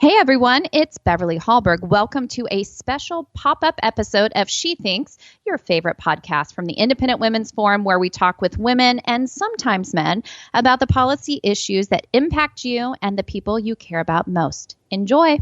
Hey everyone, it's Beverly Hallberg. Welcome to a special pop-up episode of She Thinks, your favorite podcast from the Independent Women's Forum, where we talk with women and sometimes men about the policy issues that impact you and the people you care about most. Enjoy.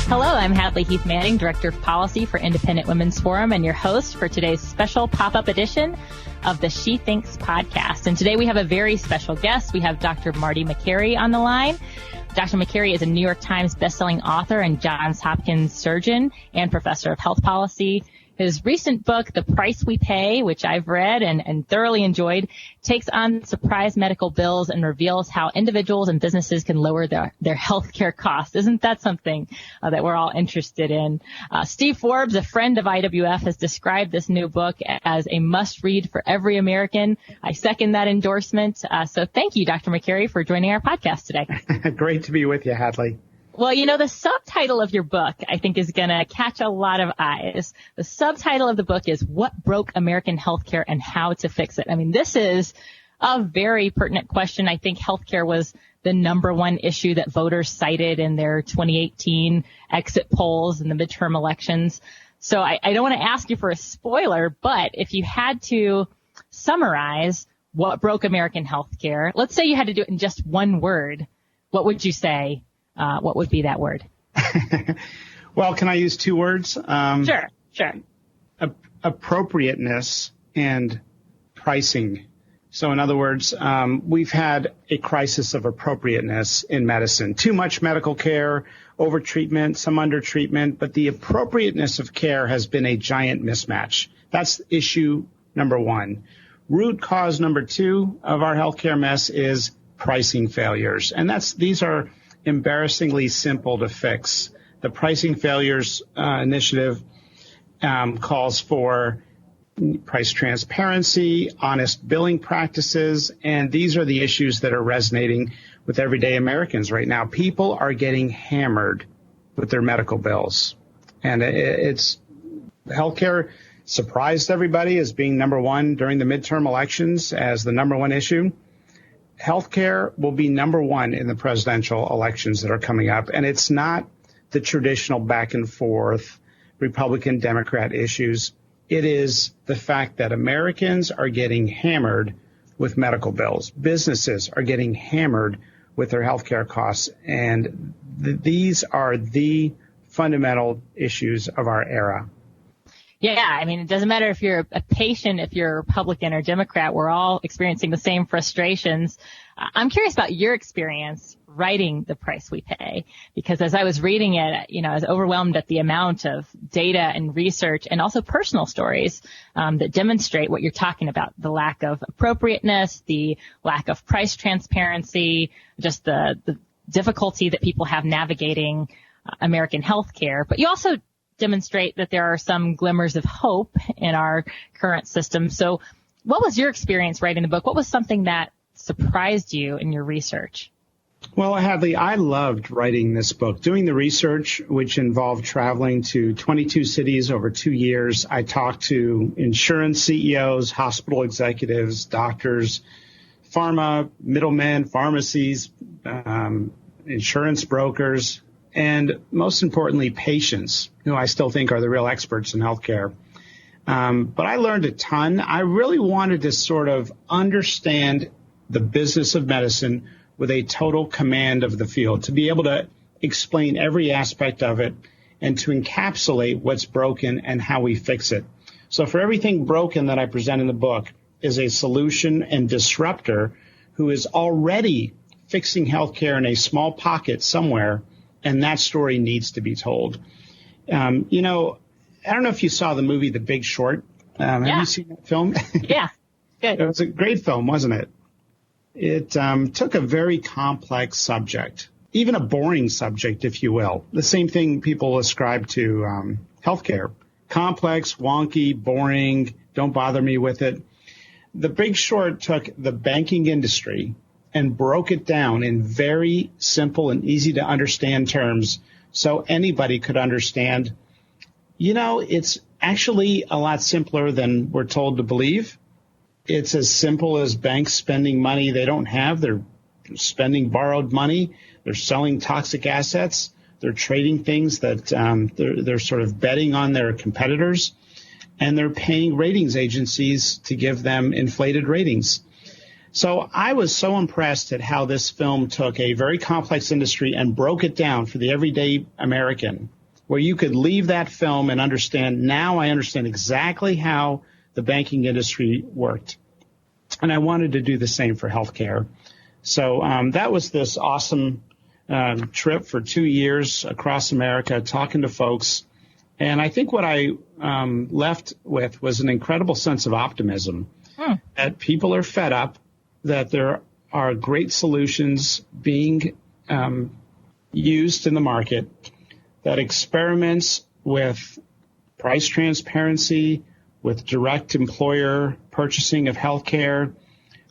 Hello, I'm Hadley Heath Manning, Director of Policy for Independent Women's Forum, and your host for today's special pop-up edition of the She Thinks podcast. And today we have a very special guest. We have Dr. Marty Makary on the line. Dr. Makary is a New York Times bestselling author and Johns Hopkins surgeon and professor of health policy. His recent book, The Price We Pay, which I've read and thoroughly enjoyed, takes on surprise medical bills and reveals how individuals and businesses can lower their healthcare costs. Isn't that something that we're all interested in? Steve Forbes, a friend of IWF, has described this new book as a must-read for every American. I second that endorsement. So thank you, Dr. Makary, for joining our podcast today. Great to be with you, Hadley. Well, you know, the subtitle of your book, I think, is going to catch a lot of eyes. The subtitle of the book is What Broke American Healthcare and How to Fix It. I mean, this is a very pertinent question. I think healthcare was the number one issue that voters cited in their 2018 exit polls and the midterm elections. So I don't want to ask you for a spoiler, but if you had to summarize what broke American healthcare, let's say you had to do it in just one word, what would you say? What would be that word? Well, can I use two words? Sure. Appropriateness and pricing. So in other words, we've had a crisis of appropriateness in medicine. Too much medical care, over-treatment, some under-treatment, but the appropriateness of care has been a giant mismatch. That's issue number one. Root cause number two of our healthcare mess is pricing failures. And these are embarrassingly simple to fix. The Pricing Failures Initiative calls for price transparency, honest billing practices, and these are the issues that are resonating with everyday Americans right now. People are getting hammered with their medical bills, and it's healthcare surprised everybody as being number one during the midterm elections as the number one issue. Healthcare will be number one in the presidential elections that are coming up, and it's not the traditional back and forth Republican Democrat issues. It is the fact that Americans are getting hammered with medical bills. Businesses are getting hammered with their healthcare costs, and these are the fundamental issues of our era. Yeah, I mean, it doesn't matter if you're a patient, if you're a Republican or Democrat, we're all experiencing the same frustrations. I'm curious about your experience writing The Price We Pay, because as I was reading it, you know, I was overwhelmed at the amount of data and research and also personal stories that demonstrate what you're talking about, the lack of appropriateness, the lack of price transparency, just the difficulty that people have navigating American healthcare. But you also demonstrate that there are some glimmers of hope in our current system. So what was your experience writing the book? What was something that surprised you in your research? Well, Hadley, I loved writing this book. Doing the research, which involved traveling to 22 cities over 2 years, I talked to insurance CEOs, hospital executives, doctors, pharma, middlemen, pharmacies, insurance brokers, and most importantly, patients, who I still think are the real experts in healthcare. But I learned a ton. I really wanted to sort of understand the business of medicine with a total command of the field, to be able to explain every aspect of it and to encapsulate what's broken and how we fix it. So for everything broken that I present in the book is a solution and disruptor who is already fixing healthcare in a small pocket somewhere, and that story needs to be told. You know, I don't know if you saw the movie The Big Short. Have you seen that film? Yeah, good. It was a great film, wasn't it? It took a very complex subject, even a boring subject, if you will. The same thing people ascribe to healthcare. Complex, wonky, boring, don't bother me with it. The Big Short took the banking industry and broke it down in very simple and easy to understand terms so anybody could understand It's actually a lot simpler than we're told to believe. It's as simple as banks spending money they don't have. They're spending borrowed money. They're selling toxic assets. They're trading things that they're sort of betting on their competitors. And they're paying ratings agencies to give them inflated ratings. So I was so impressed at how this film took a very complex industry and broke it down for the everyday American, where you could leave that film and understand, now I understand exactly how the banking industry worked. And I wanted to do the same for healthcare. So that was this awesome trip for 2 years across America, talking to folks. And I think what I left with was an incredible sense of optimism, that people are fed up, that there are great solutions being used in the market, that experiments with price transparency, with direct employer purchasing of healthcare,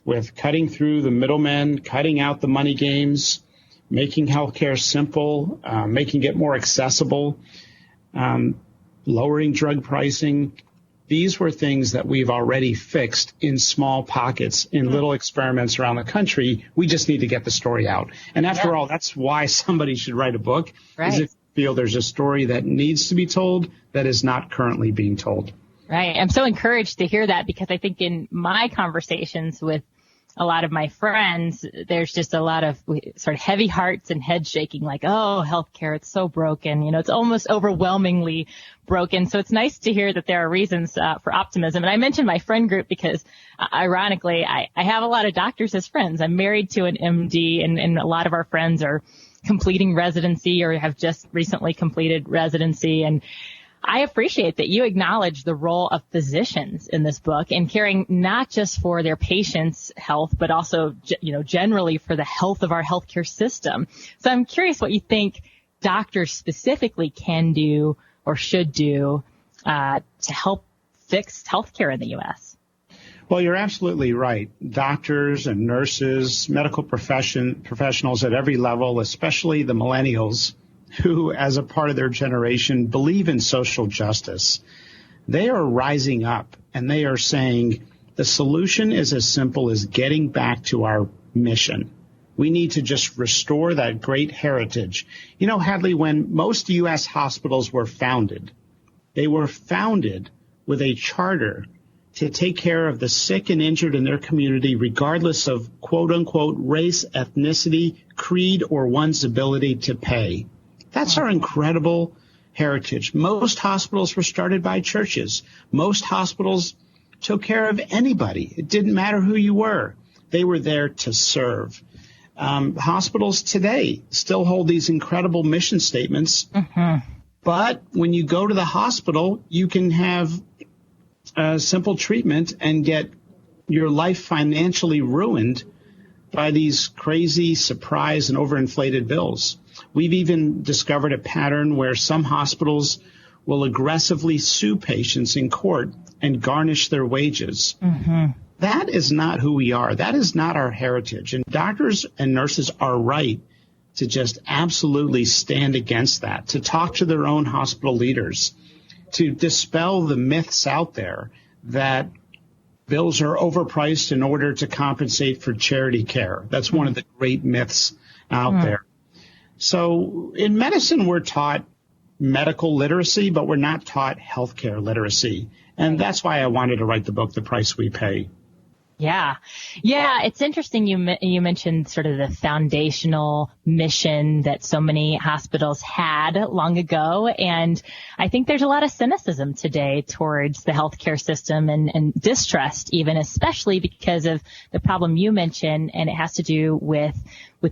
with cutting through the middlemen, cutting out the money games, making healthcare simple, making it more accessible, lowering drug pricing. These were things that we've already fixed in small pockets, in little experiments around the country. We just need to get the story out. And after all, that's why somebody should write a book, is if you feel there's a story that needs to be told that is not currently being told. Right. I'm so encouraged to hear that, because I think in my conversations with a lot of my friends, there's just a lot of sort of heavy hearts and head shaking, like, oh, healthcare, it's so broken. It's almost overwhelmingly broken. So it's nice to hear that there are reasons for optimism. And I mentioned my friend group because, ironically, I have a lot of doctors as friends. I'm married to an MD, and a lot of our friends are completing residency or have just recently completed residency. And I appreciate that you acknowledge the role of physicians in this book and caring not just for their patients' health, but also, generally for the health of our healthcare system. So I'm curious what you think doctors specifically can do or should do to help fix healthcare in the U.S. Well, you're absolutely right. Doctors and nurses, medical professionals at every level, especially the millennials, who, as a part of their generation, believe in social justice, they are rising up and they are saying the solution is as simple as getting back to our mission. We need to just restore that great heritage. Hadley, when most U.S. hospitals were founded, they were founded with a charter to take care of the sick and injured in their community, regardless of, quote unquote, race, ethnicity, creed, or one's ability to pay. That's our incredible heritage. Most hospitals were started by churches. Most hospitals took care of anybody. It didn't matter who you were. They were there to serve. Hospitals today still hold these incredible mission statements. But when you go to the hospital, you can have simple treatment and get your life financially ruined by these crazy surprise and overinflated bills. We've even discovered a pattern where some hospitals will aggressively sue patients in court and garnish their wages. That is not who we are. That is not our heritage. And doctors and nurses are right to just absolutely stand against that, to talk to their own hospital leaders, to dispel the myths out there that bills are overpriced in order to compensate for charity care. That's one of the great myths out there. So in medicine, we're taught medical literacy, but we're not taught healthcare literacy. And that's why I wanted to write the book, The Price We Pay. Yeah. It's interesting you mentioned sort of the foundational mission that so many hospitals had long ago. And I think there's a lot of cynicism today towards the healthcare system and distrust even, especially because of the problem you mentioned. And it has to do with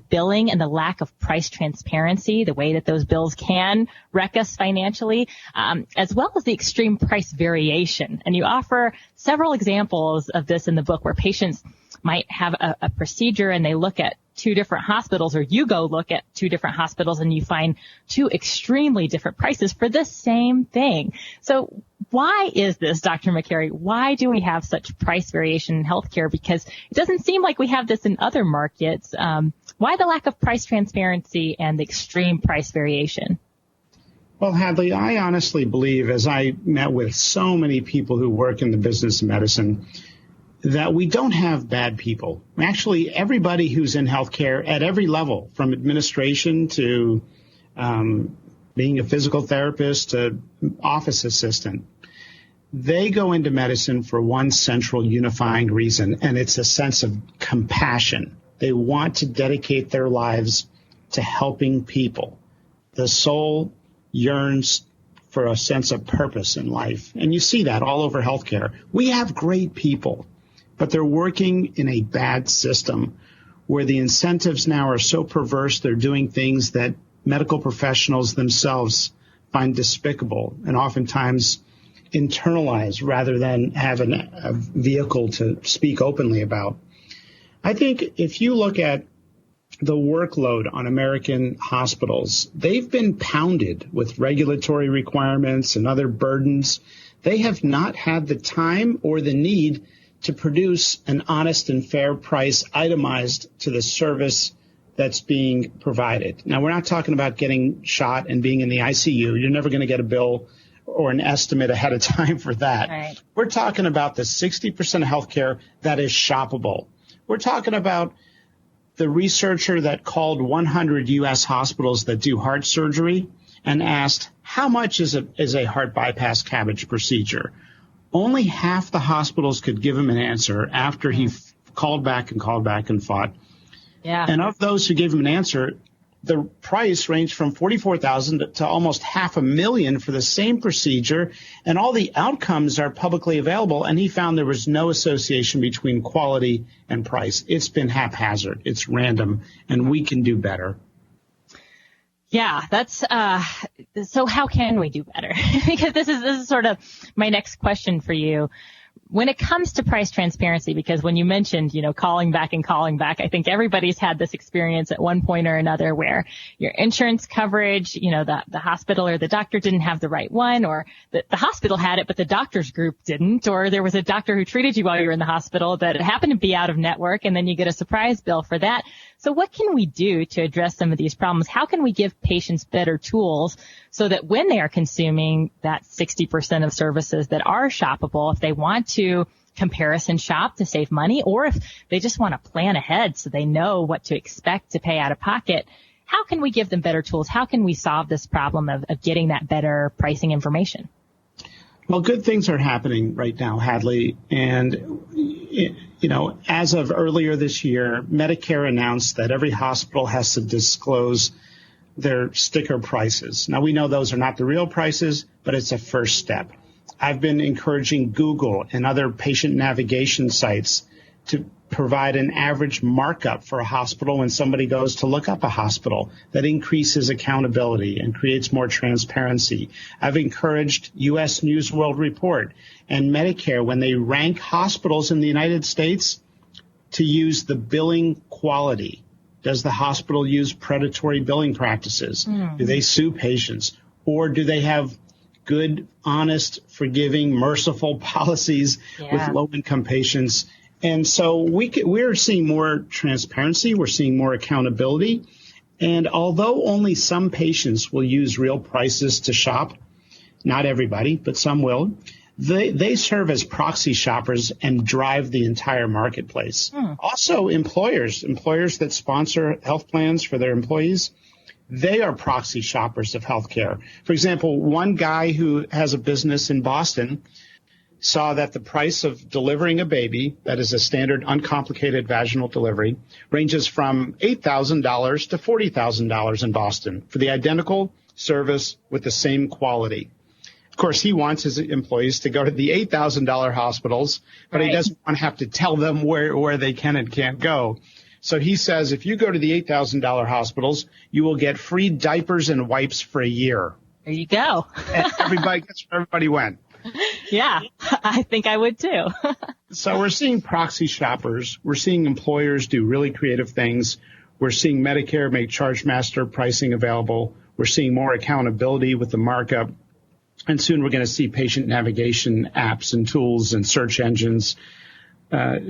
billing and the lack of price transparency, the way that those bills can wreck us financially, as well as the extreme price variation. And you offer several examples of this in the book where patients might have a procedure and they look at two different hospitals, or you go look at two different hospitals and you find two extremely different prices for the same thing. So why is this, Dr. Makary? Why do we have such price variation in healthcare? Because it doesn't seem like we have this in other markets. Why the lack of price transparency and the extreme price variation? Well, Hadley, I honestly believe, as I met with so many people who work in the business of medicine, that we don't have bad people. Actually, everybody who's in healthcare at every level, from administration to being a physical therapist to office assistant, they go into medicine for one central unifying reason, and it's a sense of compassion. They want to dedicate their lives to helping people. The soul yearns for a sense of purpose in life, and you see that all over healthcare. We have great people, but they're working in a bad system where the incentives now are so perverse, they're doing things that medical professionals themselves find despicable and oftentimes internalize rather than have a vehicle to speak openly about. I think if you look at the workload on American hospitals, they've been pounded with regulatory requirements and other burdens. They have not had the time or the need to produce an honest and fair price itemized to the service that's being provided. Now, we're not talking about getting shot and being in the ICU. You're never going to get a bill or an estimate ahead of time for that. Right. We're talking about the 60% of healthcare that is shoppable. We're talking about the researcher that called 100 U.S. hospitals that do heart surgery and asked, how much is a heart bypass CABG procedure? Only half the hospitals could give him an answer after he called back and fought. Yeah. And of those who gave him an answer, the price ranged from $44,000 to almost $500,000 for the same procedure, and all the outcomes are publicly available, and he found there was no association between quality and price. It's been haphazard. It's random, and we can do better. Yeah, that's so how can we do better? Because this is sort of my next question for you. When it comes to price transparency, because when you mentioned, calling back, I think everybody's had this experience at one point or another where your insurance coverage, the hospital or the doctor didn't have the right one, or the hospital had it, but the doctor's group didn't, or there was a doctor who treated you while you were in the hospital that happened to be out of network, and then you get a surprise bill for that. So what can we do to address some of these problems? How can we give patients better tools so that when they are consuming that 60% of services that are shoppable, if they want to comparison shop to save money, or if they just want to plan ahead so they know what to expect to pay out of pocket, how can we give them better tools? How can we solve this problem of getting that better pricing information? Well, good things are happening right now, Hadley. And, as of earlier this year, Medicare announced that every hospital has to disclose their sticker prices. Now, we know those are not the real prices, but it's a first step. I've been encouraging Google and other patient navigation sites to provide an average markup for a hospital when somebody goes to look up a hospital. That increases accountability and creates more transparency. I've encouraged U.S. News World Report and Medicare, when they rank hospitals in the United States, to use the billing quality. Does the hospital use predatory billing practices? Do they sue patients? Or do they have good, honest, forgiving, merciful policies with low-income patients? And so we're seeing more transparency. We're seeing more accountability. And although only some patients will use real prices to shop, not everybody, but some will, they serve as proxy shoppers and drive the entire marketplace. Also, employers that sponsor health plans for their employees, they are proxy shoppers of healthcare. For example, one guy who has a business in Boston saw that the price of delivering a baby, that is a standard uncomplicated vaginal delivery, ranges from $8,000 to $40,000 in Boston for the identical service with the same quality. Of course, he wants his employees to go to the $8,000 hospitals, but he doesn't want to have to tell them where they can and can't go. So he says, if you go to the $8,000 hospitals, you will get free diapers and wipes for a year. There you go. And everybody went. Yeah, I think I would too. So we're seeing proxy shoppers. We're seeing employers do really creative things. We're seeing Medicare make charge-master pricing available. We're seeing more accountability with the markup. And soon we're going to see patient navigation apps and tools and search engines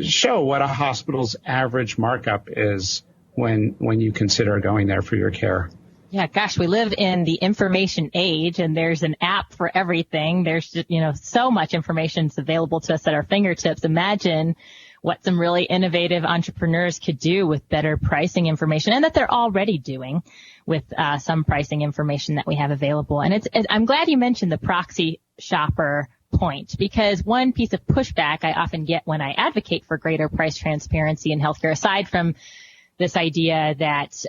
show what a hospital's average markup is when you consider going there for your care. Yeah, gosh, we live in the information age, and there's an app for everything. There's just, so much information is available to us at our fingertips. Imagine what some really innovative entrepreneurs could do with better pricing information, and that they're already doing with some pricing information that we have available. And I'm glad you mentioned the proxy shopper point, because one piece of pushback I often get when I advocate for greater price transparency in healthcare, aside from this idea that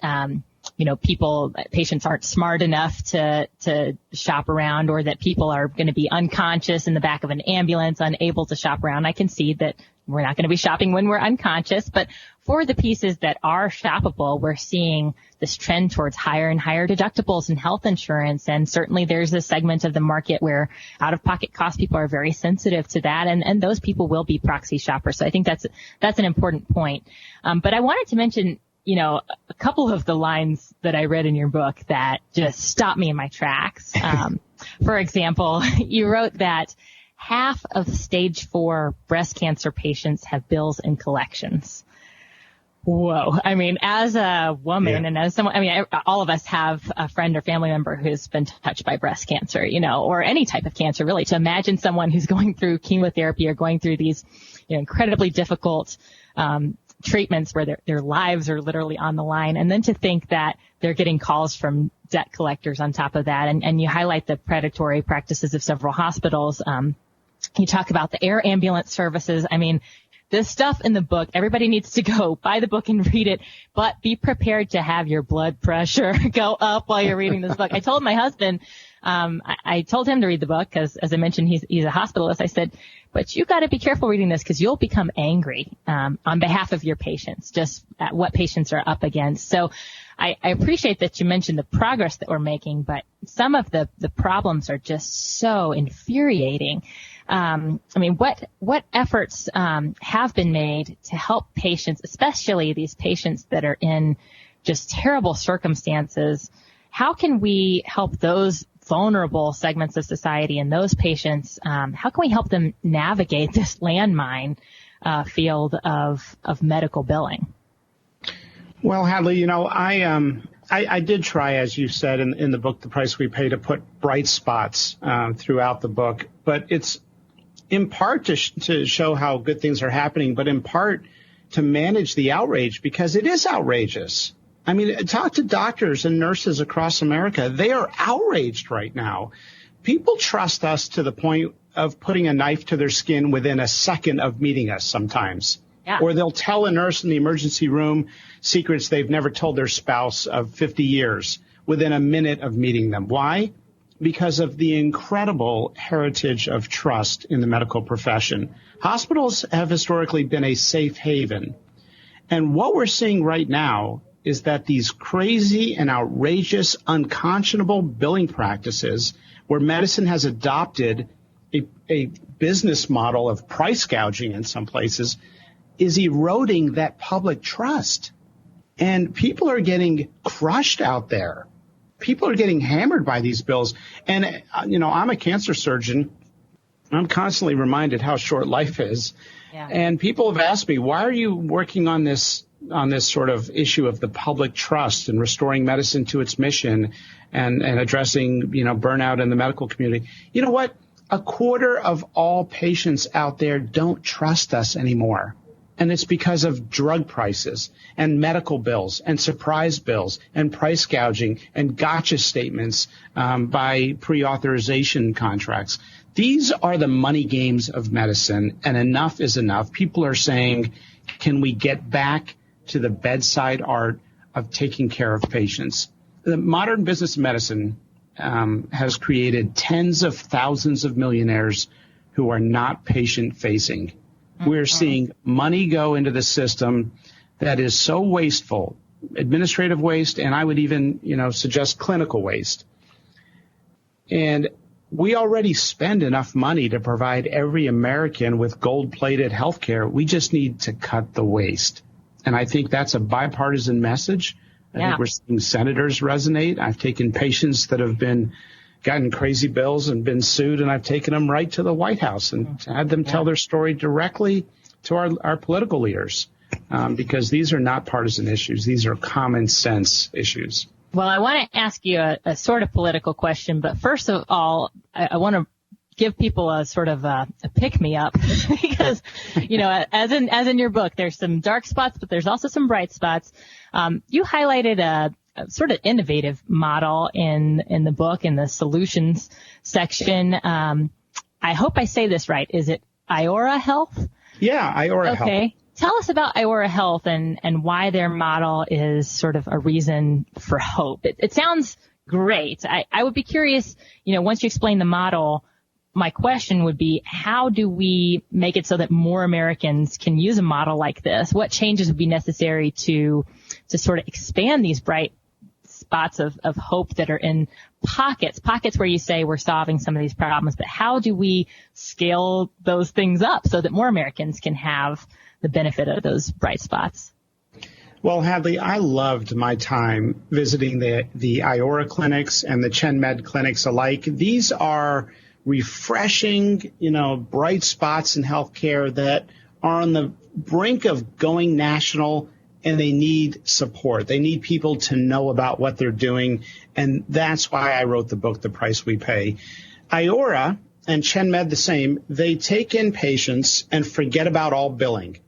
patients aren't smart enough to shop around, or that people are going to be unconscious in the back of an ambulance, unable to shop around. I can see that we're not going to be shopping when we're unconscious, but for the pieces that are shoppable, we're seeing this trend towards higher and higher deductibles in health insurance. And certainly there's a segment of the market where out-of-pocket cost people are very sensitive to that, and those people will be proxy shoppers. So I think that's an important point. But I wanted to mention, a couple of the lines that I read in your book that just stopped me in my tracks. For example, you wrote that half of stage 4 breast cancer patients have bills and collections. Whoa. I mean, as a woman and as someone, all of us have a friend or family member who's been touched by breast cancer, or any type of cancer, really. To imagine someone who's going through chemotherapy or going through these incredibly difficult treatments where their lives are literally on the line, and then to think that they're getting calls from debt collectors on top of that. And you highlight the predatory practices of several hospitals. You talk about the air ambulance services. I mean, this stuff in the book, everybody needs to go buy the book and read it, but be prepared to have your blood pressure go up while you're reading this book. I told my husband, I told him to read the book because, as I mentioned, he's a hospitalist. I said, but you got to be careful reading this because you'll become angry on behalf of your patients, just at what patients are up against. So I appreciate that you mentioned the progress that we're making, but some of the problems are just so infuriating. What efforts have been made to help patients, especially these patients that are in just terrible circumstances? How can we help those vulnerable segments of society and those patients? How can we help them navigate this landmine field of medical billing? Well, Hadley, I did try, as you said in the book, The Price We Pay, to put bright spots throughout the book, but it's in part to show how good things are happening, but in part to manage the outrage, because it is outrageous. I mean, talk to doctors and nurses across America. They are outraged right now. People trust us to the point of putting a knife to their skin within a second of meeting us sometimes. Yeah. Or they'll tell a nurse in the emergency room secrets they've never told their spouse of 50 years within a minute of meeting them. Why? Because of the incredible heritage of trust in the medical profession. Hospitals have historically been a safe haven. And what we're seeing right now is that these crazy and outrageous, unconscionable billing practices where medicine has adopted a business model of price gouging in some places is eroding that public trust. And people are getting crushed out there. People are getting hammered by these bills. And, I'm a cancer surgeon. I'm constantly reminded how short life is. Yeah. And people have asked me, why are you working on this sort of issue of the public trust and restoring medicine to its mission and addressing, burnout in the medical community? You know what? A quarter of all patients out there don't trust us anymore. And it's because of drug prices and medical bills and surprise bills and price gouging and gotcha statements by pre-authorization contracts. These are the money games of medicine, and enough is enough. People are saying, can we get back to the bedside art of taking care of patients? The modern business of medicine has created tens of thousands of millionaires who are not patient-facing. We're seeing money go into the system that is so wasteful, administrative waste, and I would even, suggest clinical waste. And we already spend enough money to provide every American with gold-plated health care. We just need to cut the waste. And I think that's a bipartisan message. I think we're seeing senators resonate. I've taken patients that have gotten crazy bills and been sued, and I've taken them right to the White House and had them tell their story directly to our political leaders, because these are not partisan issues. These are common sense issues. Well, I want to ask you a sort of political question, but first of all, I want to give people a sort of a pick-me-up because, as in your book, there's some dark spots, but there's also some bright spots. You highlighted a sort of innovative model in the book in the solutions section. I hope I say this right. Is it Iora Health? Yeah, Iora Health. Okay. Tell us about Iora Health and why their model is sort of a reason for hope. It sounds great. I would be curious, once you explain the model, my question would be, how do we make it so that more Americans can use a model like this? What changes would be necessary to sort of expand these bright spots of hope that are in pockets where you say we're solving some of these problems, but how do we scale those things up so that more Americans can have the benefit of those bright spots? Well, Hadley, I loved my time visiting the Iora clinics and the ChenMed clinics alike. These are refreshing, bright spots in healthcare that are on the brink of going national, and they need support. They need people to know about what they're doing, and that's why I wrote the book, The Price We Pay. Iora and ChenMed the same, they take in patients and forget about all billing.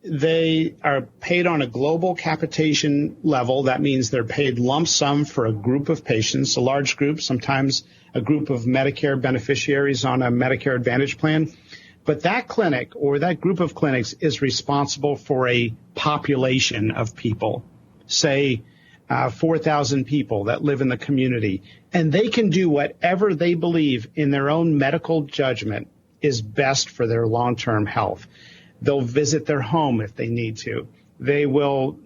They are paid on a global capitation level. That means they're paid lump sum for a group of patients, a large group, sometimes a group of Medicare beneficiaries on a Medicare Advantage plan. But that clinic or that group of clinics is responsible for a population of people, say 4,000 people that live in the community. And they can do whatever they believe in their own medical judgment is best for their long-term health. They'll visit their home if they need to. They will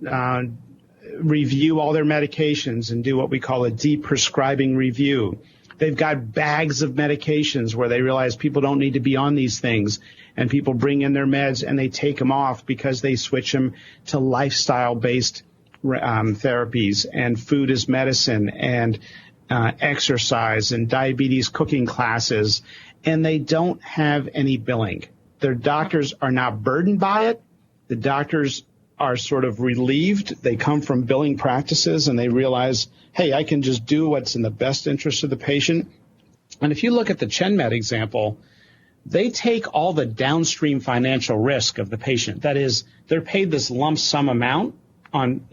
review all their medications and do what we call a deep prescribing review. They've got bags of medications where they realize people don't need to be on these things, and people bring in their meds and they take them off because they switch them to lifestyle-based therapies and food as medicine and exercise and diabetes cooking classes, and they don't have any billing. Their doctors are not burdened by it. The doctors are sort of relieved. They come from billing practices and they realize, hey, I can just do what's in the best interest of the patient. And if you look at the ChenMed example, they take all the downstream financial risk of the patient. That is, they're paid this lump sum amount on,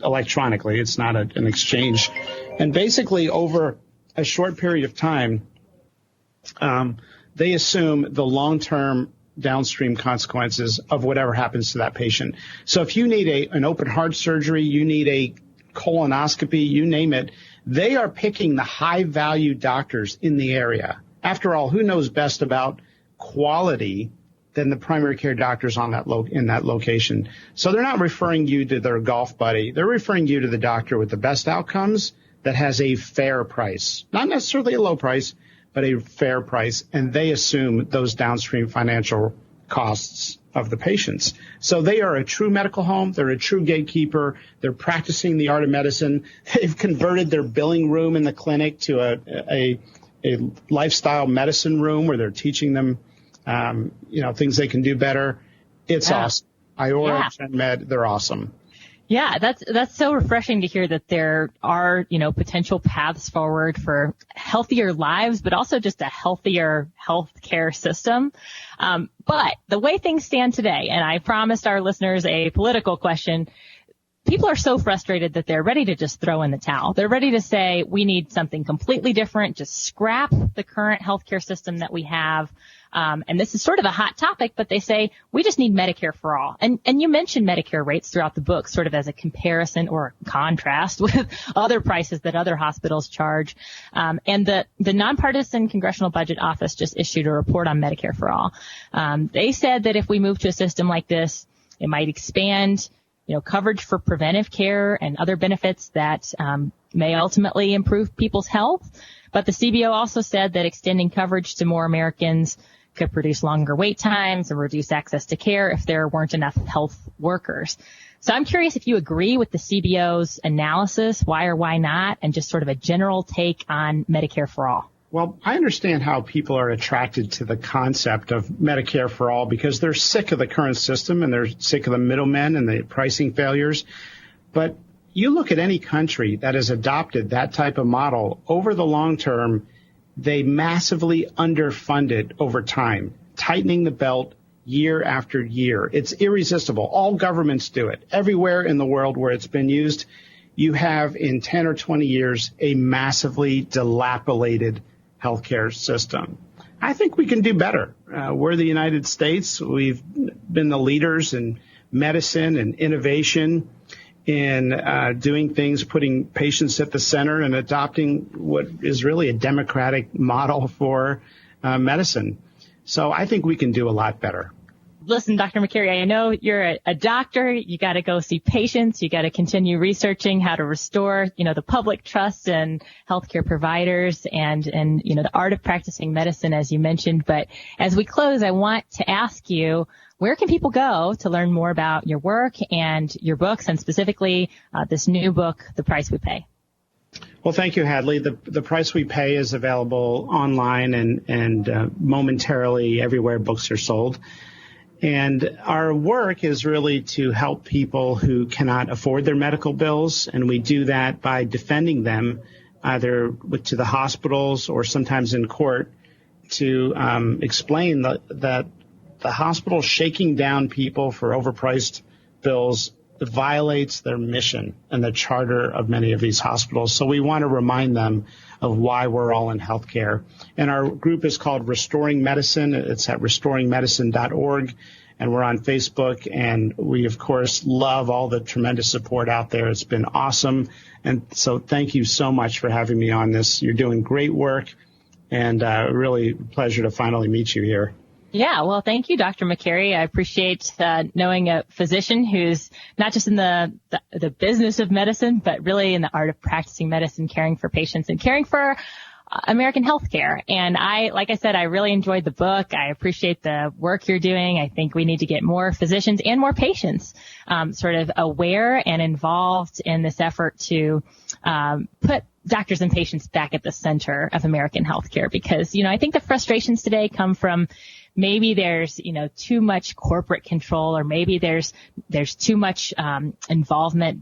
electronically. It's not an exchange. And basically over a short period of time, they assume the long-term downstream consequences of whatever happens to that patient. So if you need an open heart surgery, you need a colonoscopy, you name it, they are picking the high-value doctors in the area. After all, who knows best about quality than the primary care doctors on in that location? So they're not referring you to their golf buddy. They're referring you to the doctor with the best outcomes that has a fair price. Not necessarily a low price, but a fair price, and they assume those downstream financial costs of the patients. So they are a true medical home. They're a true gatekeeper. They're practicing the art of medicine. They've converted their billing room in the clinic to a lifestyle medicine room where they're teaching them, things they can do better. It's awesome. Iora, ChenMed, they're awesome. Yeah, that's so refreshing to hear that there are, potential paths forward for healthier lives, but also just a healthier healthcare system. But the way things stand today, and I promised our listeners a political question, people are so frustrated that they're ready to just throw in the towel. They're ready to say, we need something completely different, just scrap the current healthcare system that we have. And this is sort of a hot topic, but they say we just need Medicare for all. And you mentioned Medicare rates throughout the book, sort of as a comparison or contrast with other prices that other hospitals charge. And the Nonpartisan Congressional Budget Office just issued a report on Medicare for all. They said that if we move to a system like this, it might expand, coverage for preventive care and other benefits that may ultimately improve people's health. But the CBO also said that extending coverage to more Americans could produce longer wait times and reduce access to care if there weren't enough health workers. So I'm curious if you agree with the CBO's analysis, why or why not, and just sort of a general take on Medicare for all. Well, I understand how people are attracted to the concept of Medicare for all because they're sick of the current system and they're sick of the middlemen and the pricing failures. But, you look at any country that has adopted that type of model, over the long term, they massively underfund it over time, tightening the belt year after year. It's irresistible. All governments do it. Everywhere in the world where it's been used, you have in 10 or 20 years a massively dilapidated healthcare system. I think we can do better. We're the United States. We've been the leaders in medicine and innovation, in doing things, putting patients at the center and adopting what is really a democratic model for medicine. So I think we can do a lot better. Listen, Dr. Makary, I know you're a doctor. You got to go see patients. You got to continue researching how to restore, the public trust in healthcare providers and, the art of practicing medicine, as you mentioned. But as we close, I want to ask you, where can people go to learn more about your work and your books, and specifically this new book, The Price We Pay? Well, thank you, Hadley. The Price We Pay is available online and momentarily everywhere books are sold. And our work is really to help people who cannot afford their medical bills, and we do that by defending them either to the hospitals or sometimes in court to explain that the hospital shaking down people for overpriced bills violates their mission and the charter of many of these hospitals. So we want to remind them of why we're all in healthcare. And our group is called Restoring Medicine. It's at restoringmedicine.org. And we're on Facebook. And we, of course, love all the tremendous support out there. It's been awesome. And so thank you so much for having me on this. You're doing great work, and really a pleasure to finally meet you here. Yeah, well, thank you, Dr. Makary. I appreciate knowing a physician who's not just in the business of medicine, but really in the art of practicing medicine, caring for patients and caring for American healthcare. And like I said, I really enjoyed the book. I appreciate the work you're doing. I think we need to get more physicians and more patients sort of aware and involved in this effort to put doctors and patients back at the center of American healthcare, because, I think the frustrations today come from maybe there's, too much corporate control, or maybe there's too much involvement,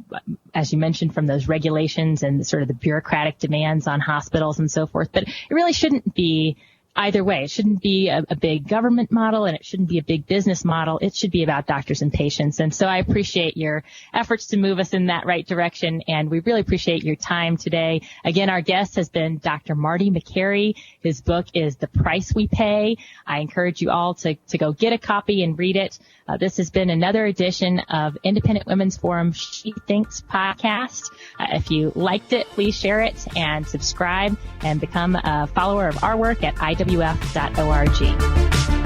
as you mentioned, from those regulations and sort of the bureaucratic demands on hospitals and so forth. But it really shouldn't be either way. It shouldn't be a big government model, and it shouldn't be a big business model. It should be about doctors and patients. And so I appreciate your efforts to move us in that right direction, and we really appreciate your time today. Again, our guest has been Dr. Marty Makary. His book is The Price We Pay. I encourage you all to go get a copy and read it. This has been another edition of Independent Women's Forum She Thinks podcast. If you liked it, please share it and subscribe and become a follower of our work at IWF.org.